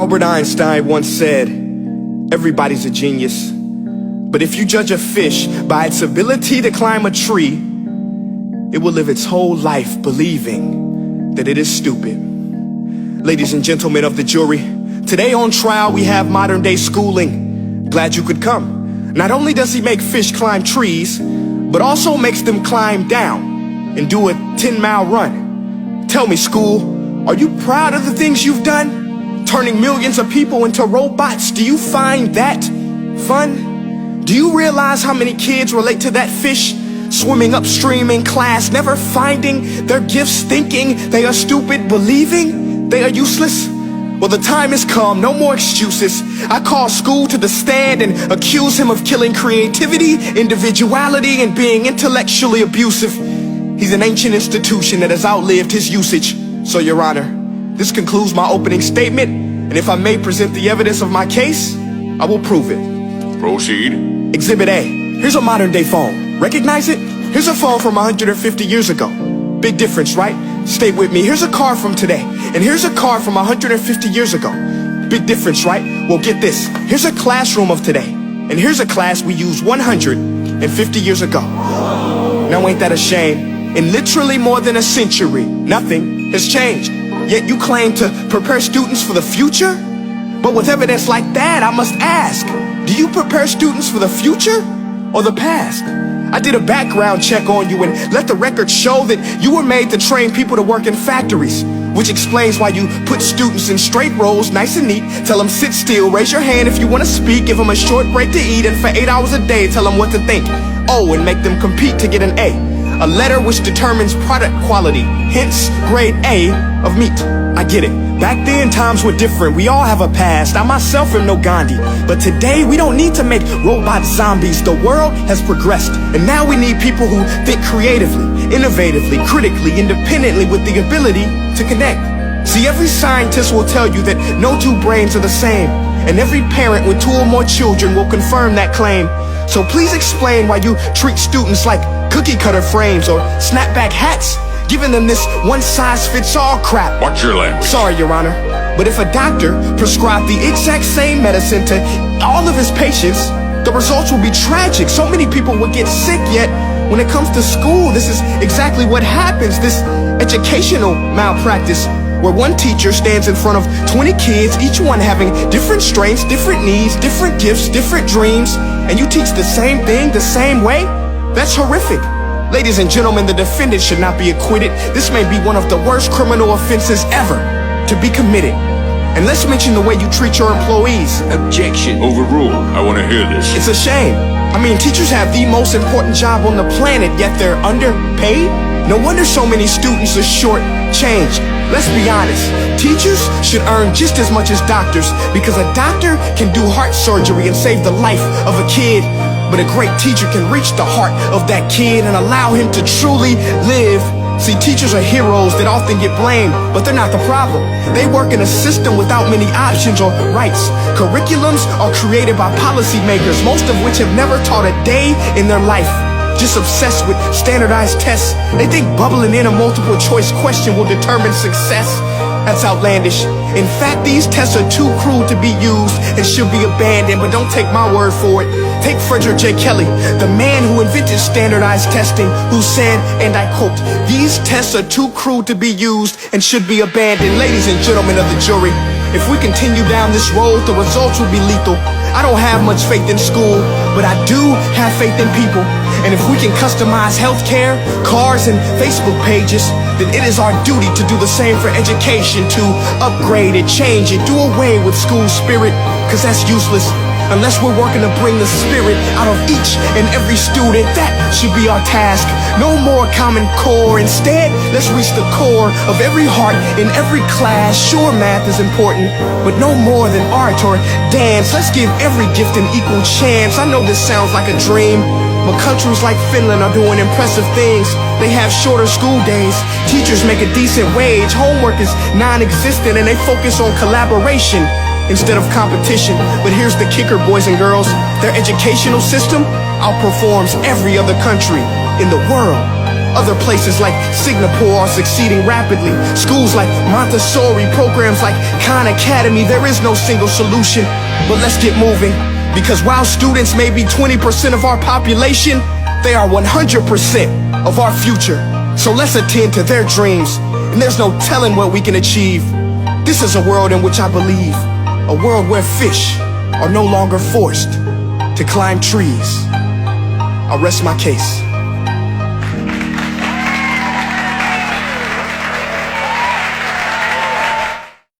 Albert Einstein once said, everybody's a genius. But if you judge a fish by its ability to climb a tree, it will live its whole life believing that it is stupid. Ladies and gentlemen of the jury, today on trial we have modern day schooling. Glad you could come. Not only does he make fish climb trees, but also makes them climb down and do a 10-mile run. Tell me, school, are you proud of the things you've done? Turning millions of people into robots, do you find that fun? Do you realize how many kids relate to that fish swimming upstream in class, never finding their gifts, thinking they are stupid, believing they are useless? Well, the time has come, no more excuses. I call school to the stand and accuse him of killing creativity, individuality, and being intellectually abusive. He's an ancient institution that has outlived his usage. So, Your Honor, this concludes my opening statement, and if I may present the evidence of my case, I will prove it. Proceed. Exhibit A. Here's a modern day phone. Recognize it? Here's a phone from 150 years ago. Big difference, right? Stay with me. Here's a car from today, and here's a car from 150 years ago. Big difference, right? Well, get this. Here's a classroom of today, and here's a class we used 150 years ago. Now ain't that a shame? In literally more than a century, nothing has changed. Yet you claim to prepare students for the future? But with evidence like that, I must ask, do you prepare students for the future or the past? I did a background check on you and let the record show that you were made to train people to work in factories, which explains why you put students in straight rows, nice and neat, tell them sit still, raise your hand if you want to speak, give them a short break to eat, and for 8 hours a day tell them what to think. Oh, and make them compete to get an A letter which determines product quality, hence grade A of meat. I get it. Back then, times were different. We all have a past. I myself am no Gandhi. But today, we don't need to make robot zombies. The world has progressed. And now we need people who think creatively, innovatively, critically, independently, with the ability to connect. See, every scientist will tell you that no two brains are the same. And every parent with 2 or more children will confirm that claim. So please explain why you treat students like cookie cutter frames or snapback hats, giving them this one-size-fits-all crap. Watch your language. Sorry, Your Honor, but if a doctor prescribed the exact same medicine to all of his patients, the results will be tragic. So many people will get sick, yet when it comes to school, this is exactly what happens. This educational malpractice, where one teacher stands in front of 20 kids, each one having different strengths, different needs, different gifts, different dreams, and you teach the same thing the same way? That's horrific. Ladies and gentlemen, the defendant should not be acquitted. This may be one of the worst criminal offenses ever to be committed. And let's mention the way you treat your employees. Objection. Overruled. I want to hear this. It's a shame. I mean, teachers have the most important job on the planet, yet they're underpaid? No wonder so many students are short-changed. Let's be honest, teachers should earn just as much as doctors, because a doctor can do heart surgery and save the life of a kid, but a great teacher can reach the heart of that kid and allow him to truly live. See, teachers are heroes that often get blamed, but they're not the problem. They work in a system without many options or rights. Curriculums are created by policymakers, most of which have never taught a day in their life. Just obsessed with standardized tests. They think bubbling in a multiple choice question will determine success. That's outlandish. In fact, these tests are too cruel to be used and should be abandoned, but don't take my word for it. Take Frederick J. Kelly, the man who invented standardized testing, who said, and I quote, "These tests are too cruel to be used and should be abandoned." Ladies and gentlemen of the jury, if we continue down this road, the results will be lethal. I don't have much faith in school, but I do have faith in people. And if we can customize healthcare, cars, and Facebook pages, then it is our duty to do the same for education, to upgrade it, change it, do away with school spirit, because that's useless. Unless we're working to bring the spirit out of each and every student, that should be our task. No more Common Core. Instead, let's reach the core of every heart in every class. Sure, math is important, but no more than art or dance. Let's give every gift an equal chance. I know this sounds like a dream, but countries like Finland are doing impressive things. They have shorter school days, teachers make a decent wage, homework is non-existent, and they focus on collaboration instead of competition. But here's the kicker, boys and girls. Their educational system outperforms every other country in the world. Other places like Singapore are succeeding rapidly. Schools like Montessori, programs like Khan Academy. There is no single solution, but let's get moving. Because while students may be 20% of our population, they are 100% of our future. So let's attend to their dreams, and there's no telling what we can achieve. This is a world in which I believe, a world where fish are no longer forced to climb trees. I'll rest my case.